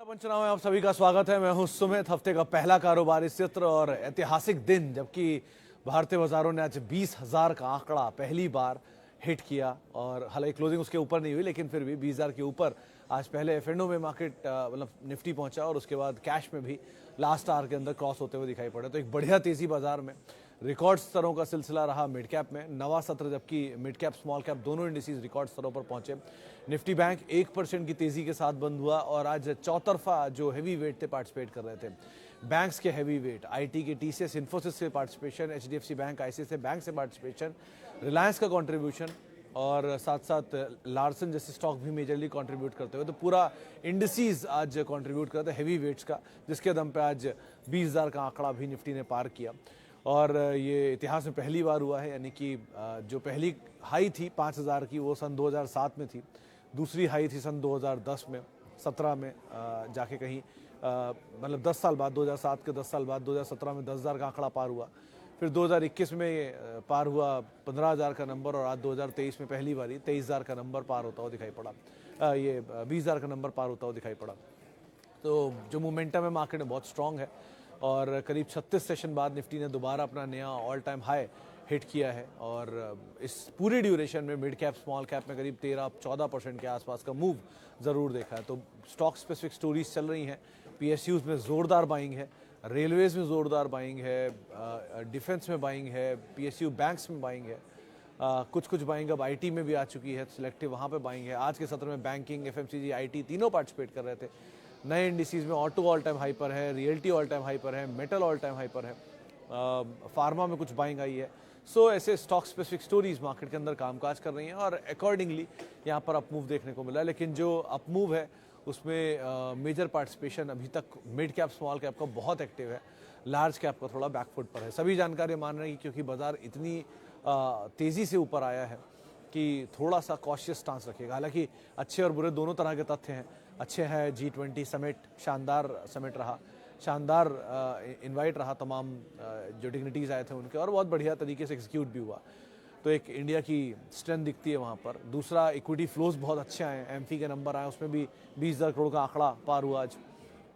पंचनामे में आप सभी का स्वागत है। मैं हूं सुमित। हफ्ते का पहला कारोबारी सत्र और ऐतिहासिक दिन, जबकि भारतीय बाजारों ने आज 20,000 का आंकड़ा पहली बार हिट किया और हालांकि क्लोजिंग उसके ऊपर नहीं हुई, लेकिन फिर भी 20,000 के ऊपर आज पहले एफ&ओ में मार्केट मतलब निफ्टी पहुंचा और उसके बाद कैश में भी लास्ट आवर के अंदर क्रॉस होते हुए दिखाई पड़े। तो एक बढ़िया तेजी बाजार में, रिकॉर्ड स्तरों का सिलसिला रहा मिड कैप में। नवा सत्र जबकि मिड कैप स्मॉल कैप दोनों इंडिसेस रिकॉर्ड स्तरों पर पहुंचे। निफ्टी बैंक 1% की तेजी के साथ बंद हुआ और आज चौतरफा जो हैवी वेट थे पार्टिसिपेट कर रहे थे। बैंक्स के हैवी वेट, आईटी के टीसीएस इन्फोसिस से participation, HDFC bank ICICI bank से पार्टिसिपेशन, रिलायंस का कंट्रीब्यूशन और साथ साथ लार्सन जैसे स्टॉक भी मेजरली कंट्रीब्यूट करते हुए। तो पूरा इंडिसेस आज कंट्रीब्यूट करते हैवी वेट्स का, जिसके दम पे आज 20,000 का आंकड़ा भी निफ्टी ने पार किया। और ये इतिहास में पहली बार हुआ है, यानी कि जो पहली हाई थी 5,000 की वो सन 2007 में थी। दूसरी हाई थी सन 2010 में, 17 में जाके कहीं मतलब 10 साल बाद, 2007 के 10 साल बाद 2017 में 10,000 का आंकड़ा पार हुआ। फिर 2021 में पार हुआ 15,000 का नंबर और आज 2023 में पहली बारी 23,000 का नंबर पार होता हुआ दिखाई पड़ा। ये 20,000 का नंबर पार होता हुआ दिखाई पड़ा। तो जो मोमेंटम है मार्केट में बहुत स्ट्रांग है और करीब 36 सेशन बाद निफ्टी ने दोबारा अपना नया ऑल टाइम हाई हिट किया है। और इस पूरे ड्यूरेशन में मिड कैप स्मॉल कैप में करीब 13-14% के आसपास का मूव ज़रूर देखा है। तो स्टॉक स्पेसिफिक स्टोरीज चल रही हैं। पीएसयूज में ज़ोरदार बाइंग है, रेलवेज़ में ज़ोरदार बाइंग है, डिफेंस में बाइंग है, पीएसयू बैंक्स में बाइंग है, कुछ बाइंग अब आईटी में भी आ चुकी है, सिलेक्टिव वहाँ पे बाइंग है। आज के सत्र में बैंकिंग, एफएमसीजी, आईटी तीनों पार्टिसिपेट कर रहे थे। नए इंडिसेस में ऑटो ऑल टाइम हाई पर है, रियल्टी ऑल टाइम हाई पर है, मेटल ऑल टाइम हाई पर है, फार्मा में कुछ बाइंग आई है। सो ऐसे स्टॉक स्पेसिफिक स्टोरीज मार्केट के अंदर कामकाज कर रही हैं और अकॉर्डिंगली यहाँ पर अपमूव देखने को मिला। लेकिन जो अपमूव है उसमें मेजर पार्टिसिपेशन अभी तक मिड कैप स्मॉल कैप का बहुत एक्टिव है, लार्ज कैप का थोड़ा बैकफुट पर है। सभी जानकारी मान रहे हैं कि क्योंकि बाजार इतनी तेज़ी से ऊपर आया है कि थोड़ा सा कॉशियस स्टांस रखिएगा। हालांकि अच्छे और बुरे दोनों तरह के तथ्य हैं। अच्छे हैं G20 समिट, शानदार समिट रहा, शानदार इनवाइट रहा, तमाम जो डिग्निटीज़ आए थे उनके, और बहुत बढ़िया तरीके से एग्जीक्यूट भी हुआ। तो एक इंडिया की स्ट्रेंथ दिखती है वहाँ पर। दूसरा, इक्विटी फ्लोज बहुत अच्छे आए, एमफी के नंबर आए, उसमें भी 20,000 करोड़ का आंकड़ा पार हुआ आज।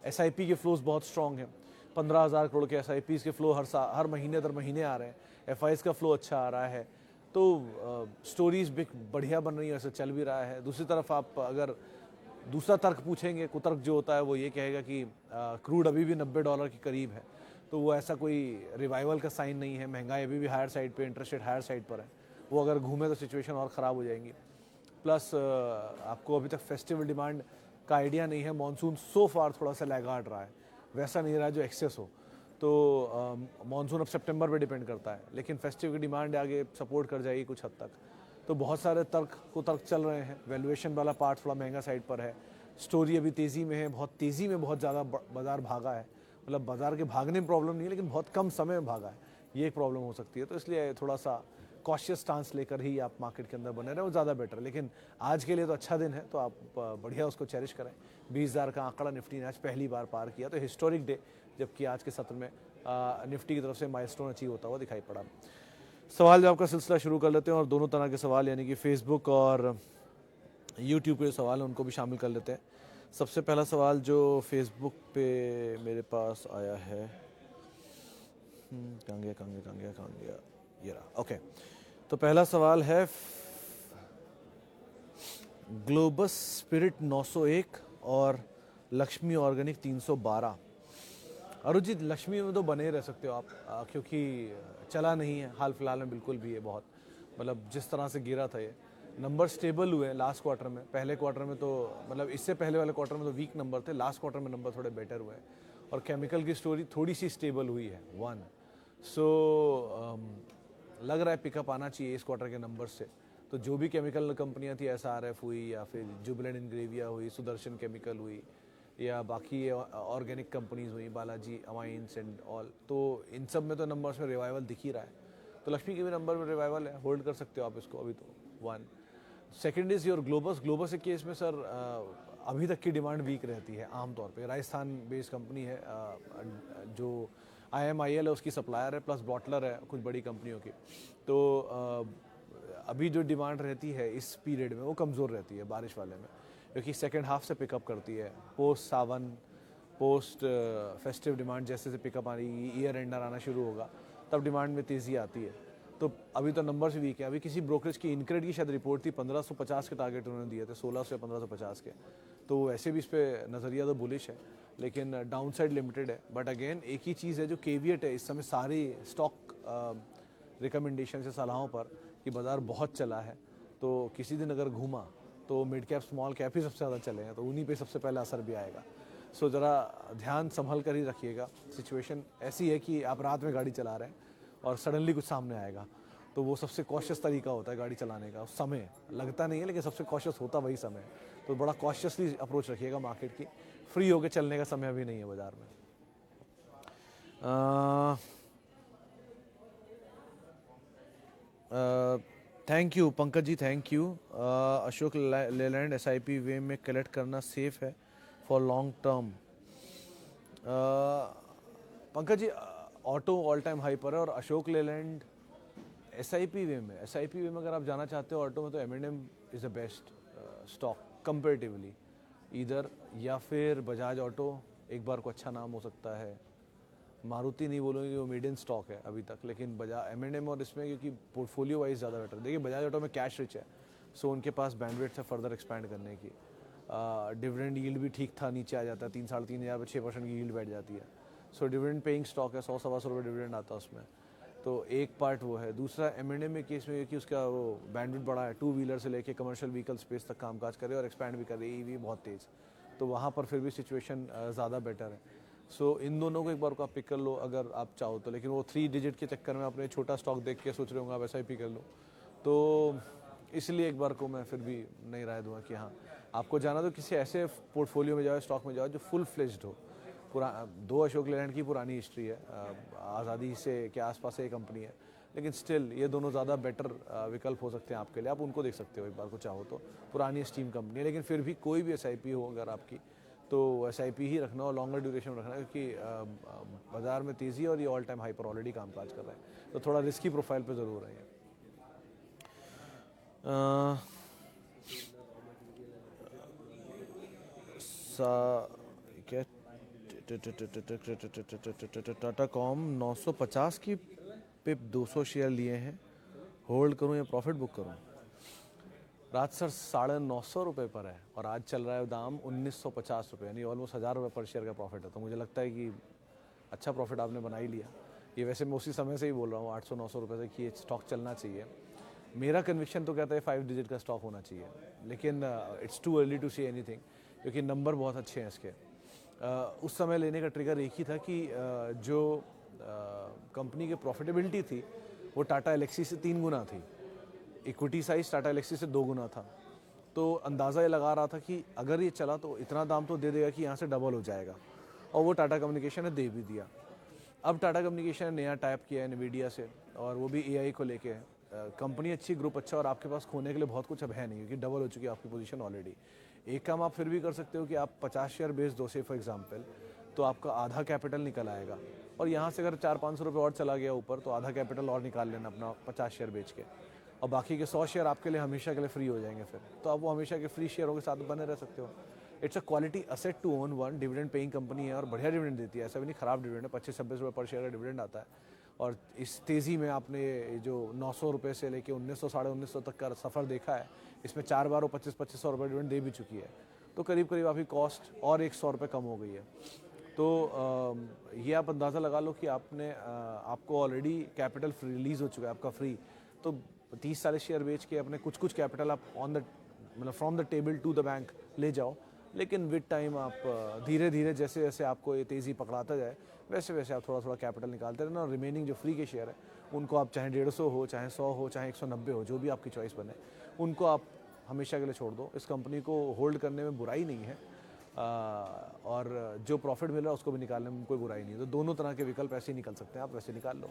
एसआईपी के फ्लोज बहुत स्ट्रॉन्ग हैं, 15,000 करोड़ के एसआईपीज़ के फ्लो हर महीने दर महीने आ रहे हैं। एफआईज का फ्लो अच्छा आ रहा है। तो स्टोरीज भी बढ़िया बन रही है, ऐसे चल भी रहा है। दूसरी तरफ आप अगर दूसरा तर्क पूछेंगे, कुतर्क जो होता है वो ये कहेगा कि क्रूड अभी भी $90 के करीब है, तो वो ऐसा कोई रिवाइवल का साइन नहीं है। महंगाई अभी भी हायर साइड पे, इंटरेस्ट रेट हायर साइड पर है, वो अगर घूमे तो सिचुएशन और ख़राब हो जाएंगी। प्लस आपको अभी तक फेस्टिवल डिमांड का आइडिया नहीं है। मॉनसून सो फार थोड़ा सा लैगार्ड रहा है, वैसा नहीं रहा जो एक्सेस हो। तो मॉनसून अब सितंबर पे डिपेंड करता है, लेकिन फेस्टिव की डिमांड आगे सपोर्ट कर जाएगी कुछ हद तक। तो बहुत सारे तर्क चल रहे हैं। वैल्यूएशन वाला पार्ट थोड़ा महंगा साइड पर है। स्टोरी अभी तेज़ी में है, बहुत तेज़ी में बहुत ज़्यादा बाजार भागा है। मतलब बाजार के भागने में प्रॉब्लम नहीं है, लेकिन बहुत कम समय में भागा है, ये एक प्रॉब्लम हो सकती है। तो इसलिए थोड़ा सा कॉशियस स्टांस लेकर ही आप मार्केट के अंदर बने रहें, वो ज़्यादा बेटर है। लेकिन आज के लिए तो अच्छा दिन है, तो आप बढ़िया उसको चेरिश करें। 20,000 का आंकड़ा निफ्टी ने आज पहली बार पार किया, तो हिस्टोरिक डे, जबकि आज के सत्र में निफ्टी की तरफ से माइलस्टोन अचीव होता हुआ दिखाई पड़ा। सवाल जवाब का सिलसिला शुरू कर लेते हैं और दोनों तरह के सवाल, यानी कि फेसबुक और यूट्यूब के सवाल हैं उनको भी शामिल कर लेते हैं। सबसे पहला सवाल जो फेसबुक पे मेरे पास आया है, कहाँ गया, ये रहा। ओके, तो पहला सवाल है, ग्लोबस स्पिरिट 901 और लक्ष्मी ऑर्गेनिक 312। अरुजित, लक्ष्मी में तो बने रह सकते हो आप, क्योंकि चला नहीं है हाल फिलहाल में बिल्कुल भी। ये बहुत मतलब जिस तरह से गिरा था, ये नंबर स्टेबल हुए लास्ट क्वार्टर में। पहले क्वार्टर में तो मतलब इससे पहले वाले क्वार्टर में तो वीक नंबर थे, लास्ट क्वार्टर में नंबर थोड़े बेटर हुए और केमिकल की स्टोरी थोड़ी सी स्टेबल हुई है। सो लग रहा है पिकअप आना चाहिए इस क्वार्टर के नंबर से। तो जो भी केमिकल कंपनियां थी, एसआरएफ हुई या फिर जुबिलेंट इंग्रेविया हुई, सुदर्शन केमिकल हुई या बाकी ऑर्गेनिक कंपनीज हुई, बालाजी अमाइंस एंड ऑल, तो इन सब में तो नंबर्स में रिवाइवल दिख ही रहा है। तो लक्ष्मी के भी नंबर में रिवाइवल है, होल्ड कर सकते हो आप इसको अभी तो। One second is your globus के केस में सर अभी तक की डिमांड वीक रहती है आमतौर पे। राजस्थान बेस्ड कंपनी है, जो IMIL है उसकी सप्लायर है, प्लस बॉटलर है कुछ बड़ी कंपनियों की। तो अभी जो डिमांड रहती है इस पीरियड में वो कमज़ोर रहती है बारिश वाले में। क्योंकि सेकेंड हाफ से पिकअप करती है, पोस्ट सावन, पोस्ट फेस्टिव डिमांड जैसे से पिकअप आ रही, ईयर एंडर आना शुरू होगा, तब डिमांड में तेज़ी आती है। तो अभी तो नंबर्स वीक है। अभी किसी ब्रोकरेज की इनक्रेड की शायद रिपोर्ट थी, 1550 के टारगेट उन्होंने दिए थे, 1600 या 1550 के। तो वैसे भी इस पर नज़रिया तो बुलिश है, लेकिन डाउन साइड लिमिटेड है। बट अगेन एक ही चीज़ है जो केवियट है इस समय सारी स्टॉक रिकमेंडेशन से सलाहों पर कि बाज़ार बहुत चला है, तो किसी दिन अगर घूमा तो मिड कैप स्मॉल कैप ही सबसे ज़्यादा चले हैं, तो उन्हीं पे सबसे पहले असर भी आएगा। सो ज़रा ध्यान संभल कर ही रखिएगा। सिचुएशन ऐसी है कि आप रात में गाड़ी चला रहे हैं और सडनली कुछ सामने आएगा, तो वो सबसे कॉशियस तरीका होता है गाड़ी चलाने का। उस समय लगता नहीं है, लेकिन सबसे कॉशियस होता वही समय है। तो बड़ा कॉशियसली अप्रोच रखिएगा मार्केट की। फ्री होकर चलने का समय अभी नहीं है बाज़ार में। Thank you Pankaj ji, thank you. Ashok Leyland SIP way में कलेक्ट करना सेफ है for long term? Pankaj ji, auto all time high पर है और अशोक लेलैंड SIP वे में अगर आप जाना चाहते हो ऑटो में, तो M&M is the best stock comparatively इधर, या फिर बजाज ऑटो एक बार को अच्छा नाम हो सकता है। मारुति नहीं बोलूँगी कि वो मीडियम स्टॉक है अभी तक, लेकिन बजाज M&M और इसमें क्योंकि पोर्टफोलियो वाइज ज़्यादा बेटर। देखिए बजाज ऑटो में कैश रिच है, सो उनके पास बैंडविड्थ है फर्दर एक्सपैंड करने की। डिविडेंड यील्ड भी ठीक था, नीचे आ जाता है 3-3.5 हज़ार पर 6% की यील्ड बैठ जाती है। सो डिविडेंड पेइंग स्टॉक है, 100-125 रुपये डिविडेंड आता है उसमें। तो एक पार्ट वो है। दूसरा M&M में केस में कि उसका वो बैंडविड्थ बड़ा है, 2 व्हीलर से लेके कमर्शियल व्हीकल स्पेस तक कामकाज करे और एक्सपैंड भी करे, EV बहुत तेज़, तो वहाँ पर फिर भी सिचुएशन ज़्यादा बेटर है। सो इन दोनों को एक बार को आप पिक कर लो अगर आप चाहो तो। लेकिन वो 3 डिजिट के चक्कर में अपने छोटा स्टॉक देख के सोच रहे होंगे आप SIP कर लो, तो इसलिए एक बार को मैं फिर भी नहीं राय दूंगा कि हाँ आपको जाना तो किसी ऐसे पोर्टफोलियो में जाओ, स्टॉक में जाओ जो फुल फ्लेज्ड हो। दो अशोक लेलैंड की पुरानी हिस्ट्री है, आज़ादी से के आसपास ये कंपनी है, लेकिन स्टिल ये दोनों ज़्यादा बेटर विकल्प हो सकते हैं आपके लिए। आप उनको देख सकते हो एक बार को चाहो तो। पुरानी स्टीम कंपनी है, लेकिन फिर भी कोई भी SIP हो अगर आपकी, तो SIP ही रखना और लॉन्गर ड्यूरेशन में रखना, क्योंकि बाज़ार में तेज़ी और ये ऑल टाइम हाई पर ऑलरेडी कामकाज कर रहे हैं, तो थोड़ा रिस्की प्रोफाइल पे ज़रूर है। क्या टाटा कॉम 950 की पिप 200 शेयर लिए हैं, होल्ड करूं या प्रॉफिट बुक करूं? रात सर 950 रुपये पर है और आज चल रहा है दाम 1950 रुपये, यानी ऑलमोस्ट 1000 रुपये पर शेयर का प्रॉफिट है। तो मुझे लगता है कि अच्छा प्रॉफिट आपने बना ही लिया। ये वैसे मैं उसी समय से ही बोल रहा हूँ 800-900 रुपये से कि ये स्टॉक चलना चाहिए। मेरा कन्विक्शन तो कहता है 5 डिजिट का स्टॉक होना चाहिए, लेकिन it's too early to say anything, क्योंकि नंबर बहुत अच्छे हैं इसके। उस समय लेने का ट्रिगर एक ही था कि जो कंपनी की प्रॉफिटेबिलिटी थी वो टाटा एलेक्सी से 3 गुना थी, इक्विटी साइज टाटा एलेक्सी से 2 गुना था। तो अंदाज़ा ये लगा रहा था कि अगर ये चला तो इतना दाम तो दे देगा कि यहाँ से डबल हो जाएगा, और वो टाटा कम्युनिकेशन ने दे भी दिया। अब टाटा कम्युनिकेशन ने नया टाइप किया है NVIDIA से, और वो भी AI को लेके है। कंपनी अच्छी, ग्रुप अच्छा, और आपके पास खोने के लिए बहुत कुछ अब है नहीं, क्योंकि डबल हो चुकी है आपकी पोजीशन ऑलरेडी। एक काम आप फिर भी कर सकते हो कि आप 50 शेयर बेच दो से फॉर एग्जांपल, तो आपका आधा कैपिटल निकल आएगा, और यहाँ से अगर 400-500 रुपये और चला गया ऊपर, तो आधा कैपिटल और निकाल लेना अपना 50 शेयर बेच के, और बाकी के 100 शेयर आपके लिए हमेशा के लिए फ्री हो जाएंगे फिर। तो आप वो हमेशा के फ्री शेयरों के साथ बने रह सकते हो। It's a quality asset to own one. Dividend paying company है और बढ़िया डिविडेंड देती है, ऐसा भी नहीं खराब डिविडेंड है, 25-26 रुपये पर शेयर का डिविडेंड आता है। और इस तेज़ी में आपने जो 900 रुपये से लेके 1900 1950 तक का सफ़र देखा है, इसमें 4 बार वो 25-25 रुपये डिविडेंड दे भी चुकी है, तो करीब करीब आपकी कॉस्ट और 100 रुपये कम हो गई है। तो ये आप अंदाज़ा लगा लो कि आपको ऑलरेडी कैपिटल रिलीज़ हो चुका है आपका फ्री। तो 30-40 शेयर बेच के अपने कुछ कैपिटल आप मतलब from the table to the bank ले जाओ, लेकिन विद टाइम आप धीरे धीरे जैसे जैसे आपको ये तेज़ी पकड़ाता जाए, वैसे वैसे आप थोड़ा थोड़ा कैपिटल निकालते रहना, और रिमेनिंग जो फ्री के शेयर है उनको आप चाहे 150 हो, चाहे 100 हो, चाहे 190 हो, जो भी आपकी चॉइस बने, उनको आप हमेशा के लिए छोड़ दो। इस कंपनी को होल्ड करने में बुराई नहीं है, और जो प्रॉफिट मिल रहा है उसको भी निकालने में कोई बुराई नहीं है। तो दोनों तरह के विकल्प ऐसे ही निकल सकते हैं, आप वैसे निकाल लो।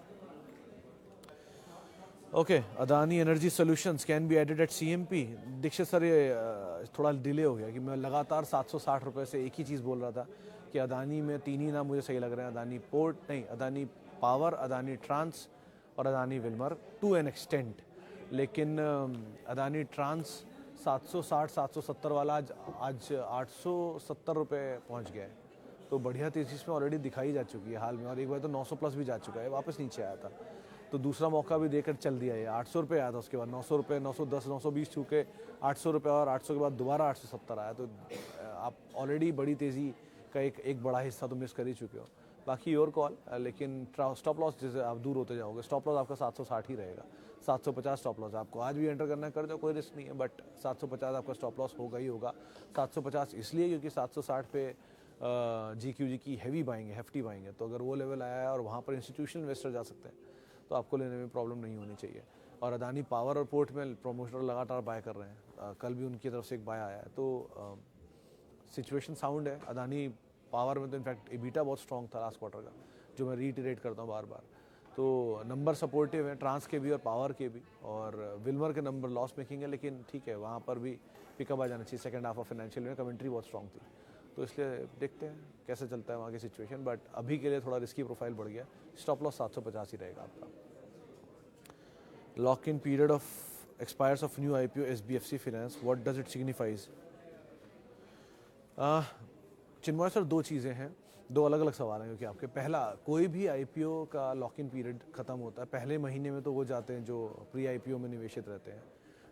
Okay, Adani energy solutions can be added at CMP। Dikshit sir, ये थोड़ा डिले हो गया कि मैं लगातार 760 रुपये से एक ही चीज़ बोल रहा था कि अदानी में 3 ही नाम मुझे सही लग रहे हैं, अदानी पोर्ट नहीं, अदानी पावर, अदानी ट्रांस और Adani Wilmar to an extent. लेकिन अदानी ट्रांस 760 770 वाला आज 870 रुपये पहुंच गया है। तो बढ़िया तेजी इसमें ऑलरेडी दिखाई जा चुकी है हाल में, और एक बार तो 900 प्लस भी जा चुका है, वापस नीचे आया था। तो दूसरा मौका भी देकर चल दिया है। 800 रुपये आया था, उसके बाद 900 रुपये, 910, 920 छू के 800 रुपये, और 800 के बाद दोबारा 870 आया। तो आप ऑलरेडी बड़ी तेज़ी का एक बड़ा हिस्सा तो मिस कर ही चुके हो। बाकी योर कॉल, लेकिन स्टॉप लॉस जैसे आप दूर होते जाओगे, स्टॉप लॉस आपका 760 ही रहेगा। 750 स्टॉप लॉस आपको आज भी एंटर करना है, कर दो, कोई रिस्क नहीं है, बट 750 आपका स्टॉप लॉस होगा ही होगा। 750 इसलिए क्योंकि 760 पे GQG की हैवी बाइंग है, हेफ्टी बाइंग है। तो अगर वो लेवल आया है और वहाँ पर इंस्टीट्यूशनल इन्वेस्टर जा सकते हैं, तो आपको लेने में प्रॉब्लम नहीं होनी चाहिए। और अदानी पावर और पोर्ट में प्रोमोटर लगातार बाय कर रहे हैं। कल भी उनकी तरफ से एक बाय आया है। तो सिचुएशन साउंड है। अदानी पावर में तो इनफैक्ट EBITDA बहुत स्ट्रॉन्ग था लास्ट क्वार्टर का, जो मैं रीइटरेट करता हूँ बार बार। तो नंबर सपोर्टिव है, ट्रांस के भी और पावर के भी। और विल्मर के नंबर लॉस मेकिंग है, लेकिन ठीक है, वहाँ पर भी पिकअप आ जाना चाहिए। सेकंड हाफ ऑफ फाइनेंशियल में कमेंट्री बहुत स्ट्रॉन्ग थी, तो इसलिए देखते हैं कैसे चलता है वहाँ की सिचुएशन। बट अभी के लिए थोड़ा रिस्की प्रोफाइल बढ़ गया। स्टॉप लॉस 750 ही रहेगा आपका। Lock in period of expires of new IPO SBFC Finance, what does it signifies? Chinmay sir, दो चीज़ें हैं, दो अलग अलग सवाल हैं। क्योंकि आपके पहला, कोई भी IPO का लॉक इन पीरियड ख़त्म होता है पहले महीने में, तो वो जाते हैं जो प्री IPO में निवेशित रहते हैं।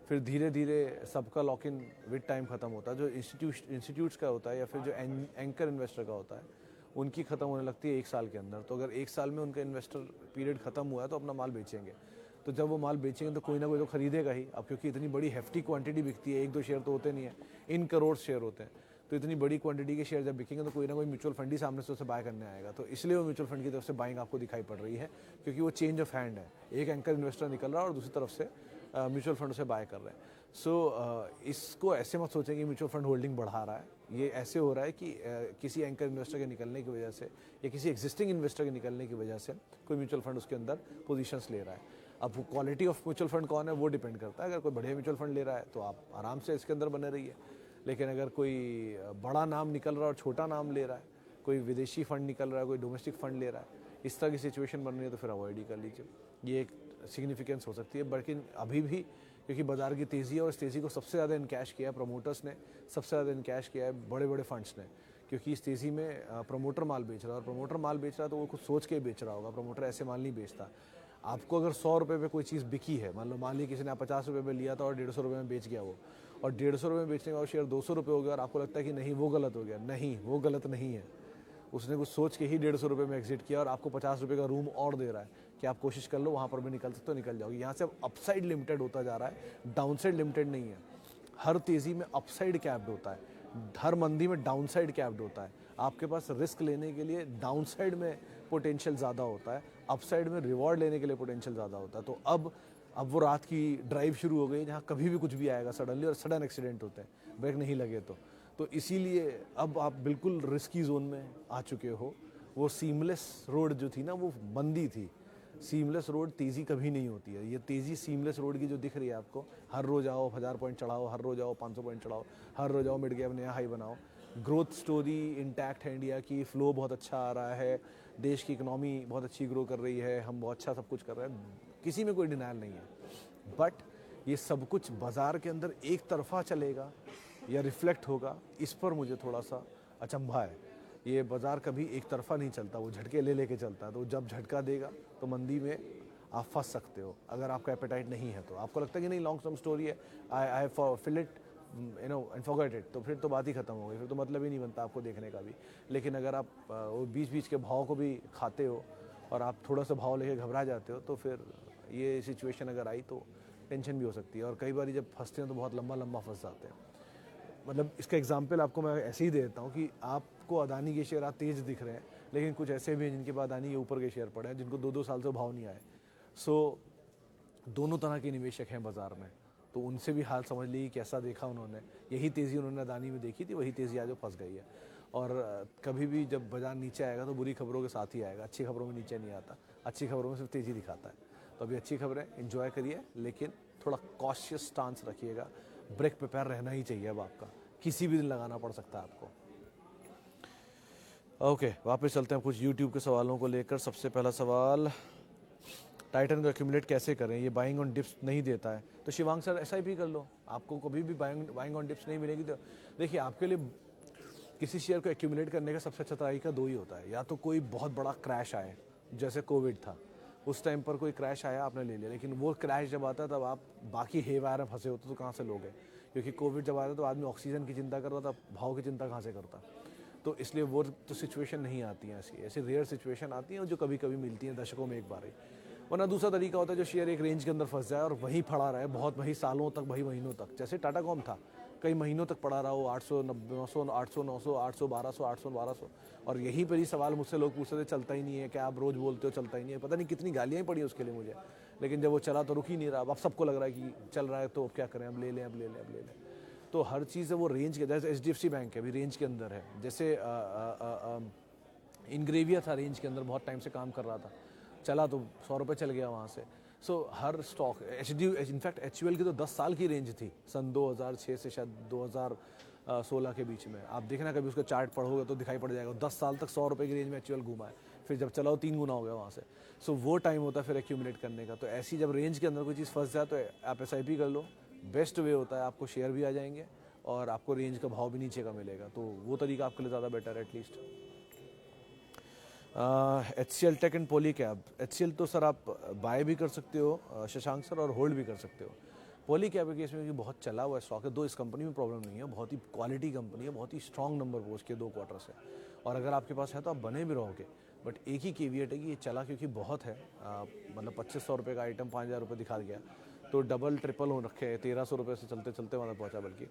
फिर धीरे धीरे सबका लॉक इन विद टाइम ख़त्म होता है। जो इंस्टीट्यूट्स का होता है या फिर जो एंकर इन्वेस्टर का होता है, उनकी ख़त्म होने लगती है 1 साल के अंदर। तो अगर 1 साल में उनका इन्वेस्टर पीरियड ख़त्म हुआ है तो अपना माल बेचेंगे। तो जब वो माल बेचेंगे तो कोई ना कोई तो खरीदेगा ही। अब क्योंकि इतनी बड़ी हेफ्टी क्वांटिटी बिकती है, 1-2 शेयर तो होते नहीं है, इन करोड़ शेयर होते हैं। तो इतनी बड़ी क्वांटिटी के शेयर जब बिकेंगे तो कोई ना कोई म्यूचुअल फंड ही सामने से उसे बाय करने आएगा। तो इसलिए वो म्यूचुअल फंड की तरफ से बाइंग आपको दिखाई पड़ रही है, क्योंकि वो चेंज ऑफ हैंड है। एक एंकर इन्वेस्टर निकल रहा है और दूसरी तरफ से म्यूचुअल फंड उसे बाय कर रहे हैं। सो इसको ऐसे मत सोचें कि म्यूचुअल फंड होल्डिंग बढ़ा रहा है। ये ऐसे हो रहा है कि किसी एंकर इन्वेस्टर के निकलने की वजह से या किसी एग्जिस्टिंग इन्वेस्टर के निकलने की वजह से कोई म्यूचुअल फंड उसके अंदर पोजीशंस ले रहा है। अब क्वालिटी ऑफ म्यूचुअल फंड कौन है वो डिपेंड करता है। अगर कोई बढ़िया म्यूचुअल फंड ले रहा है तो आप आराम से इसके अंदर बने रहिए। लेकिन अगर कोई बड़ा नाम निकल रहा है और छोटा नाम ले रहा है, कोई विदेशी फंड निकल रहा है, कोई डोमेस्टिक फंड ले रहा है, इस तरह की सिचुएशन बन रही है, तो फिर अवॉइड ही कर लीजिए। ये एक सिग्निफिकेंस हो सकती है। लेकिन अभी भी क्योंकि बाजार की तेज़ी है और इस तेज़ी को सबसे ज़्यादा इनकैश किया है प्रमोटर्स ने, सबसे ज़्यादा इनकैश किया है बड़े बड़े फंड्स ने। क्योंकि इस तेज़ी में प्रमोटर माल बेच रहा है, और प्रमोटर माल बेच रहा है तो वो कुछ सोच के बेच रहा होगा। प्रमोटर ऐसे माल नहीं बेचता। आपको अगर 100 रुपये पे कोई चीज़ बिकी है, मान ली किसी ने 50 रुपये में लिया था और 150 रुपये में बेच गया वो, और 150 रुपये में बेचने के बाद शेयर 200 रुपये हो गया, और आपको लगता है कि नहीं वो गलत हो गया। नहीं, वो गलत नहीं है। उसने कुछ सोच के ही 150 रुपये में एग्जिट किया और आपको 50 रुपये का रूम और दे रहा है कि आप कोशिश कर लो, वहाँ पर भी निकल सकते हो, निकल जाओगे। यहाँ से अब अपसाइड लिमिटेड होता जा रहा है, डाउनसाइड लिमिटेड नहीं है। हर तेज़ी में अपसाइड कैप्ड होता है, हर मंदी में डाउनसाइड कैप्ड होता है। आपके पास रिस्क लेने के लिए डाउनसाइड में पोटेंशियल ज़्यादा होता है, अपसाइड में रिवॉर्ड लेने के लिए पोटेंशियल ज़्यादा होता है। तो अब वो रात की ड्राइव शुरू हो गई जहाँ कभी भी कुछ भी आएगा सडनली, और सडन एक्सीडेंट होते हैं ब्रेक नहीं लगे तो इसीलिए अब आप बिल्कुल रिस्की जोन में आ चुके हो। वो सीमलेस रोड जो थी ना, वो मंदी थी। सीमलेस रोड तेज़ी कभी नहीं होती है। ये तेज़ी सीमलेस रोड की जो दिख रही है आपको, हर रोज़ आओ 1000 पॉइंट चढ़ाओ, हर रोज़ आओ 500 पॉइंट चढ़ाओ, हर रोज़ आओ मिड गैप नया हाई बनाओ। ग्रोथ स्टोरी इंटैक्ट है इंडिया की, फ्लो बहुत अच्छा आ रहा है, देश की इकनॉमी बहुत अच्छी ग्रो कर रही है, हम बहुत अच्छा सब कुछ कर रहे हैं, किसी में कोई डिनायल नहीं है। बट ये सब कुछ बाज़ार के अंदर एक तरफा चलेगा या रिफ्लेक्ट होगा, इस पर मुझे थोड़ा सा अचंभा है। ये बाज़ार कभी एक तरफा नहीं चलता, वो झटके ले लेके चलता है। तो जब झटका देगा तो मंदी में आप फंस सकते हो, अगर आपका एपेटाइट नहीं है तो। आपको लगता है कि नहीं लॉन्ग टर्म स्टोरी है, आई fill it and forget it, तो फिर तो बात ही खत्म हो गई, फिर तो मतलब ही नहीं बनता आपको देखने का भी। लेकिन अगर आप वो बीच बीच के भाव को भी खाते हो और आप थोड़ा सा भाव लेके घबरा जाते हो, तो फिर ये सिचुएशन अगर आई तो टेंशन भी हो सकती है। और कई बार जब फंसते हैं तो बहुत लंबा फंस जाते हैं। मतलब इसका एग्जाम्पल आपको मैं ऐसे ही दे देता हूँ कि आपको अदानी के शेयर आज तेज दिख रहे हैं, लेकिन कुछ ऐसे भी हैं जिनके बाद अदानी के ऊपर के शेयर पड़े हैं, जिनको 2-2 साल से भाव नहीं आए। सो दोनों तरह के निवेशक हैं बाज़ार में, तो उनसे भी हाल समझ ली कैसा देखा उन्होंने। यही तेज़ी उन्होंने अदानी में देखी थी, वही तेज़ी आज वो फंस गई है। और कभी भी जब बाजार नीचे आएगा तो बुरी खबरों के साथ ही आएगा, अच्छी खबरों में नीचे नहीं आता। अच्छी खबरों में सिर्फ तेज़ी दिखाता है। तो अभी अच्छी खबरें एंजॉय करिए, लेकिन थोड़ा कॉशियस स्टांस रखिएगा। ब्रेक पे पैर रहना ही चाहिए अब आपका, किसी भी दिन लगाना पड़ सकता है आपको। ओके, वापस चलते हैं कुछ यूट्यूब के सवालों को लेकर। सबसे पहला सवाल, टाइटन को एक्यूमुलेट कैसे करें, ये बाइंग ऑन डिप्स नहीं देता है, तो शिवांग सर SIP कर लो, आपको कभी भी बाइंग ऑन डिप्स नहीं मिलेगी। तो देखिए, आपके लिए किसी शेयर को एक्यूमुलेट करने का सबसे अच्छा तरीका दो ही होता है, या तो कोई बहुत बड़ा क्रैश आए, जैसे कोविड था, उस टाइम पर कोई क्रैश आया आपने ले लिया, लेकिन वो क्रैश जब आता है तब आप बाकी हेवायर में फंसे होते तो कहाँ से लोगे, क्योंकि कोविड जब आता तो आदमी ऑक्सीजन की चिंता कर रहा था, भाव की चिंता कहाँ से करता। तो इसलिए वो तो सिचुएशन नहीं आती है, ऐसी रेयर सिचुएशन आती हैं जो कभी कभी मिलती हैं दशकों में एक बार ही। वरना दूसरा तरीका होता है जो शेयर एक रेंज के अंदर फंस जाए और वहीं पड़ा रहे बहुत, वही सालों तक, वही महीनों तक, जैसे टाटा कॉम था, कई महीनों तक पड़ा रहा हो 800 900 800 900 800 1200 800 1200, और यहीं पर ही सवाल मुझसे लोग पूछते थे चलता ही नहीं है क्या, आप रोज बोलते हो चलता ही नहीं है, पता नहीं कितनी गालियाँ ही पड़ी उसके लिए मुझे, लेकिन जब वो चला तो रुक ही नहीं रहा। अब सबको लग रहा है कि चल रहा है तो अब क्या करें, अब ले लें अब ले लें अब ले लें। तो हर चीज़ है वो रेंज के, जैसे HDFC बैंक है अभी रेंज के अंदर है, जैसे इनग्रेविया था रेंज के अंदर, बहुत टाइम से काम कर रहा था, चला तो 100 रुपये चल गया वहाँ से। सो हर स्टॉक इनफैक्ट HUL की तो 10 साल की रेंज थी, सन 2006 से शायद 2016 के बीच में। आप देखना कभी उसका चार्ट पढ़ोगे तो दिखाई पड़ जाएगा, 10 साल तक 100 रुपये की रेंज में HUL घूमा है, फिर जब चलाओ 3 गुना हो गया वहाँ से। सो वो टाइम होता है फिर एक्यूमुलेट करने का। तो ऐसी जब रेंज के अंदर कोई चीज़ फंस जाए तो आप SIP कर लो, बेस्ट वे होता है, आपको शेयर भी आ जाएंगे और आपको रेंज का भाव भी नीचे का मिलेगा, तो वो तरीका आपके लिए ज़्यादा बेटर है at least. HCL tech and Polycab. HCL तो सर आप बाय भी कर सकते हो शशांक सर, और होल्ड भी कर सकते हो। पॉलीकैब के केस में भी बहुत चला हुआ स्टॉक है, दो इस कंपनी में प्रॉब्लम नहीं है, बहुत ही क्वालिटी कंपनी है, बहुत ही स्ट्रॉन्ग नंबर वो उसके 2 क्वार्टर से, और अगर आपके पास है तो आप बने भी रहोगे। बट एक ही केविएट है कि ये चला क्योंकि बहुत है, मतलब 2500 रुपये का आइटम 5000 रुपये दिखा गया, तो डबल ट्रिपल हो रखे हैं, 1300 रुपये से चलते चलते वहाँ पहुँचा बल्कि।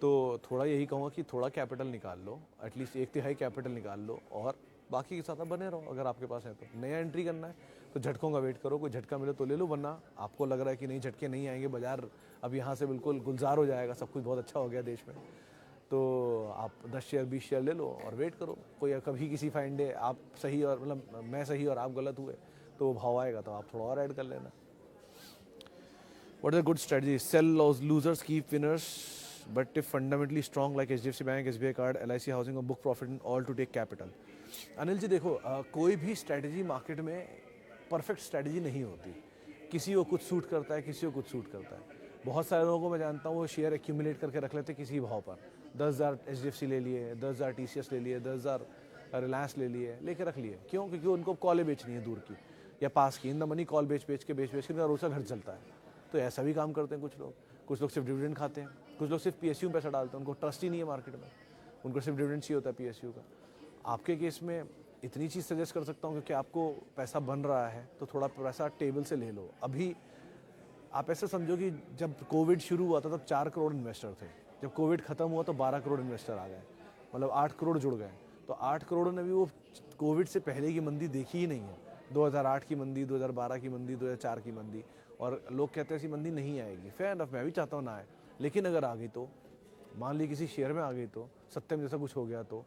तो थोड़ा यही कहूँगा कि थोड़ा कैपिटल निकाल लो, एटलीस्ट 1/3 कैपिटल निकाल लो, और बाकी के साथ आप बने रहो। अगर आपके पास है तो नया एंट्री करना है तो झटकों का वेट करो, कोई झटका मिले तो ले लो, वरना आपको लग रहा है कि नहीं झटके नहीं आएंगे, बाजार अब यहाँ से बिल्कुल गुलजार हो जाएगा, सब कुछ बहुत अच्छा हो गया देश में, तो आप 10 शेयर 20 शेयर ले लो और वेट करो। कोई कभी किसी फाइन डे आप सही और मतलब मैं सही और आप गलत हुए तो वो भाव आएगा तो आप थोड़ा और ऐड कर लेना। What is a good strategy? Sell losers, keep winners, but if fundamentally strong like HDFC Bank, SBI Card, LIC Housing or book profit and all to take capital. Anil ji देखो, कोई भी स्ट्रैटेजी मार्केट में perfect strategy नहीं होती, किसी को कुछ suit करता है, किसी को कुछ सूट करता है। बहुत सारे लोगों को मैं जानता हूँ वो शेयर एक्यूमुलेट करके रख लेते किसी भाव पर, 10,000 HDFC ले लिए, 10,000 TCS ले लिए, 10,000 रिलायंस ले लिए, लेके रख लिए, क्यों? क्योंकि उनको कॉलें बेचनी है दूर की या पास की, इन द मनी कॉल बेच बेच के उनका रोज़ घर चलता है। तो ऐसा भी काम करते हैं कुछ लोग सिर्फ डिविडेंड खाते हैं, कुछ लोग सिर्फ PSU में पैसा डालते हैं, उनको ट्रस्ट ही नहीं है मार्केट में, उनको सिर्फ डिविडेंड चाहिए होता है PSU का। आपके केस में इतनी चीज़ सजेस्ट कर सकता हूँ क्योंकि आपको पैसा बन रहा है तो थोड़ा पैसा टेबल से ले लो। अभी आप ऐसे समझो कि जब कोविड शुरू हुआ था तब 4 करोड़ इन्वेस्टर थे, जब कोविड खत्म हुआ तो 12 करोड़ इन्वेस्टर आ गए, मतलब 8 करोड़ जुड़ गए। तो 8 करोड़ ने भी वो कोविड से पहले की मंदी देखी ही नहीं है, 2008 की मंदी, 2012 की मंदी, 2004 की मंदी, और लोग कहते हैं ऐसी मंदी नहीं आएगी। फेयर एनफ, मैं भी चाहता हूँ ना आए, लेकिन अगर आ गई तो, मान ली किसी शेयर में आ गई तो, सत्यम जैसा कुछ हो गया तो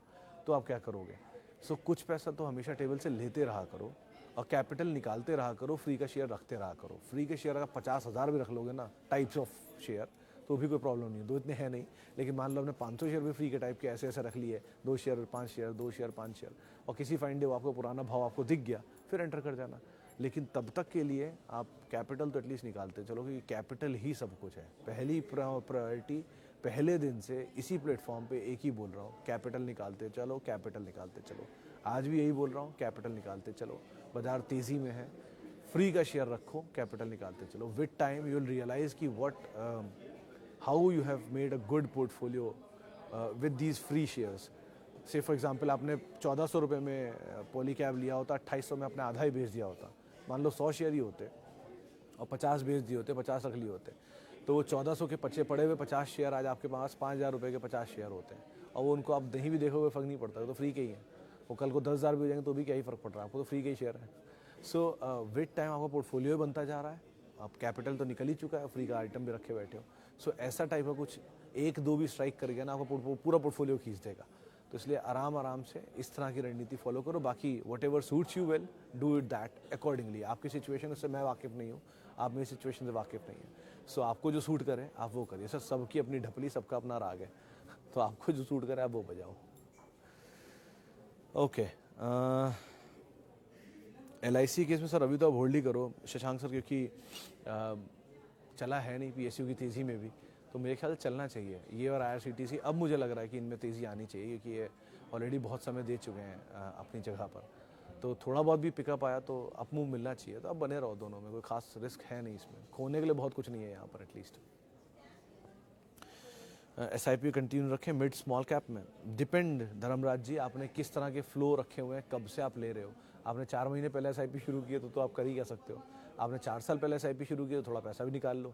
आप क्या करोगे? सो कुछ पैसा तो हमेशा टेबल से लेते रहा करो और कैपिटल निकालते रहा करो, फ्री का शेयर रखते रहा करो। फ्री के शेयर अगर 50,000 भी रख लोगे ना, टाइप्स ऑफ शेयर, तो भी कोई प्रॉब्लम नहीं है, 2 इतने हैं नहीं, लेकिन मान लो आपने 500 शेयर भी फ्री के टाइप के ऐसे ऐसे रख लिए, 2 शेयर 5 शेयर, 2 शेयर 5 शेयर, और किसी फाइन डे आपको पुराना भाव आपको दिख गया, फिर एंटर कर जाना। लेकिन तब तक के लिए आप कैपिटल तो एटलीस्ट निकालते चलो, क्योंकि कैपिटल ही सब कुछ है। पहली प्रायोरिटी पहले दिन से इसी प्लेटफॉर्म पे एक ही बोल रहा हूँ, कैपिटल निकालते चलो, कैपिटल निकालते चलो। आज भी यही बोल रहा हूँ, कैपिटल निकालते चलो। बाजार तेज़ी में है, फ्री का शेयर रखो, कैपिटल निकालते चलो। With time you will realize कि how you have made a good portfolio with these free shares. Say for example आपने 1400 रुपये में पॉलीकैब लिया होता, 2800 में आपने आधा ही बेच दिया होता। मान लो 100 शेयर ही होते और 50 बेच दिए होते, 50 रख लिए होते, तो वो 1400 के पीछे पड़े हुए 50 शेयर आज आपके पास 5,000 रुपये के 50 शेयर होते हैं, और वो उनको आप नहीं भी देखोगे फ़र्क नहीं पड़ता, तो फ्री के ही हैं। वो कल को 10,000 भी हो जाएंगे तो भी क्या ही फ़र्क पड़ रहा है, आपको तो फ्री के ही शेयर है। सो विद टाइम आपका पोर्टफोलियो बनता जा रहा है, आप कैपिटल तो निकल ही चुका है, फ्री का आइटम भी रखे बैठे हो। सो ऐसा टाइप का कुछ 1-2 भी स्ट्राइक कर गया ना, आपका पूरा पोर्टफोलियो खींच देगा। तो इसलिए आराम से इस तरह की रणनीति फॉलो करो। बाकी what ever suits you well, do it that accordingly. आपकी सिचुएशन से मैं वाकिफ़ नहीं हूँ, आप मेरी सिचुएशन से वाकिफ़ नहीं है। सो आपको जो सूट करे आप वो करिए। सर सबकी अपनी ढपली, सबका अपना राग है, तो आपको जो सूट करे आप वो बजाओ। ओके, LIC केस में सर अभी तो आप होल्ड ही करो शशांक सर, क्योंकि चला है नहीं PSU की तेज़ी में भी, तो मेरे ख्याल से चलना चाहिए ये और IRCTC। अब मुझे लग रहा है कि इनमें तेज़ी आनी चाहिए, क्योंकि ये ऑलरेडी बहुत समय दे चुके हैं अपनी जगह पर, तो थोड़ा बहुत भी पिकअप आया तो अपमूव मिलना चाहिए। तो अब बने रहो दोनों में, कोई खास रिस्क है नहीं इसमें, खोने के लिए बहुत कुछ नहीं है यहाँ पर एटलीस्ट। SIP कंटिन्यू रखें मिड स्मॉल कैप में, डिपेंड धर्मराज जी, आपने किस तरह के फ्लो रखे हुए हैं, कब से आप ले रहे हो। आपने 4 महीने पहले SIP शुरू किए तो आप कर ही क्या सकते हो। आपने 4 साल पहले SIP शुरू किया तो थोड़ा पैसा भी निकाल लो।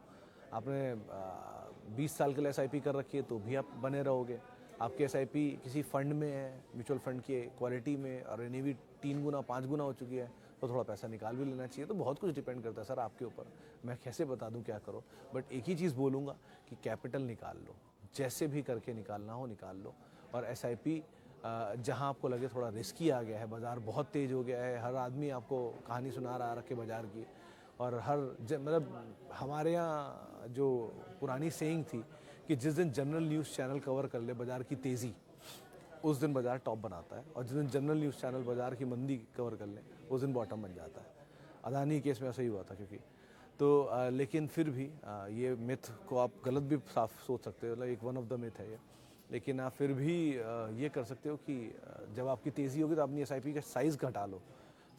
आपने 20 साल के लिए SIP कर रखी है तो भी आप बने रहोगे। आपकी SIP किसी फंड में है, म्यूचुअल फंड की क्वालिटी में, और NAV 3 गुना 5 गुना हो चुकी है, तो थोड़ा पैसा निकाल भी लेना चाहिए। तो बहुत कुछ डिपेंड करता है सर आपके ऊपर, मैं कैसे बता दूं क्या करो। बट एक ही चीज़ बोलूँगा कि कैपिटल निकाल लो, जैसे भी करके निकालना हो निकाल लो। और SIP जहां आपको लगे थोड़ा रिस्की आ गया है, बाज़ार बहुत तेज़ हो गया है, हर आदमी आपको कहानी सुना रहा रखे बाज़ार की, और मतलब हमारे यहाँ जो पुरानी सेइंग थी कि जिस दिन जनरल न्यूज़ चैनल कवर कर ले बाज़ार की तेज़ी, उस दिन बाज़ार टॉप बनाता है, और जिस दिन जनरल न्यूज़ चैनल बाज़ार की मंदी कवर कर ले उस दिन बॉटम बन जाता है। अदानी केस में ऐसा ही हुआ था, क्योंकि तो लेकिन फिर भी ये मिथ को आप गलत भी साफ सोच सकते हो, मतलब एक वन ऑफ द मिथ है ये। लेकिन आप फिर भी ये कर सकते हो कि जब आपकी तेज़ी होगी तो अपनी SIP का साइज़ घटा लो।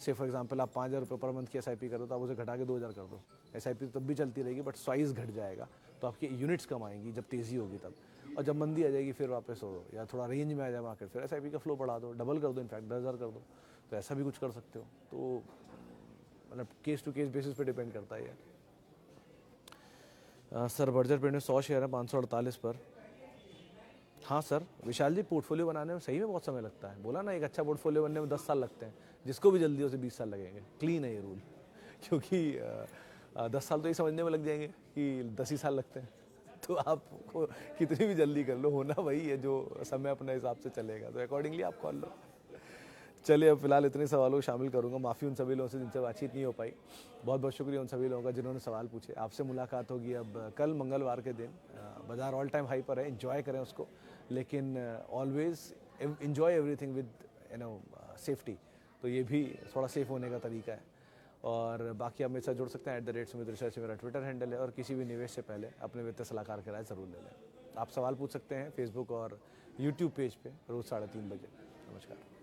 से फॉर एग्जांपल आप 5,000 रुपये पर मंथ की SIP करो तो आप उसे घटा के 2,000 कर दो। SIP तब भी चलती रहेगी बट साइज़ घट जाएगा, तो आपकी यूनिट्स कम आएंगी जब तेज़ी होगी तब। और जब मंदी आ जाएगी फिर वापस हो, या थोड़ा रेंज में आ जाए मार्केट, फिर SIP का फ्लो बढ़ा दो, डबल कर दो, इनफैक्ट 10,000 कर दो। तो ऐसा भी कुछ कर सकते हो। तो मतलब केस टू केस बेसिस पे डिपेंड करता है। सर बर्जर पेंट में 100 शेयर है 548 पर। हाँ सर विशाल जी, पोर्टफोलियो बनाने में सही में बहुत समय लगता है। बोला ना, एक अच्छा पोर्टफोलियो बनने में 10 साल लगते हैं, जिसको भी जल्दी हो से 20 साल लगेंगे। क्लीन है ये रूल, क्योंकि 10 साल तो ये समझने में लग जाएंगे कि 10 ही साल लगते हैं। तो आपको कितनी भी जल्दी कर लो, होना वही है जो समय अपने हिसाब से चलेगा, तो अकॉर्डिंगली आप कर लो। चलिए अब फिलहाल इतने सवालों को शामिल करूंगा। माफ़ी उन सभी लोगों से जिनसे बातचीत नहीं हो पाई। बहुत बहुत शुक्रिया उन सभी लोगों का जिन्होंने सवाल पूछे। आपसे मुलाकात होगी अब कल मंगलवार के दिन। बाज़ार ऑल टाइम हाई पर है, एंजॉय करें उसको, लेकिन always enjoy everything with safety. तो ये भी थोड़ा सेफ होने का तरीका है। और बाकी आप मेरे साथ जुड़ सकते हैं @सुमित रिसर्च मेरा ट्विटर हैंडल है। और किसी भी निवेश से पहले अपने वित्तीय सलाहकार की राय ज़रूर ले लें। आप सवाल पूछ सकते हैं फेसबुक और यूट्यूब पेज पे रोज़ 3:30 बजे। नमस्कार।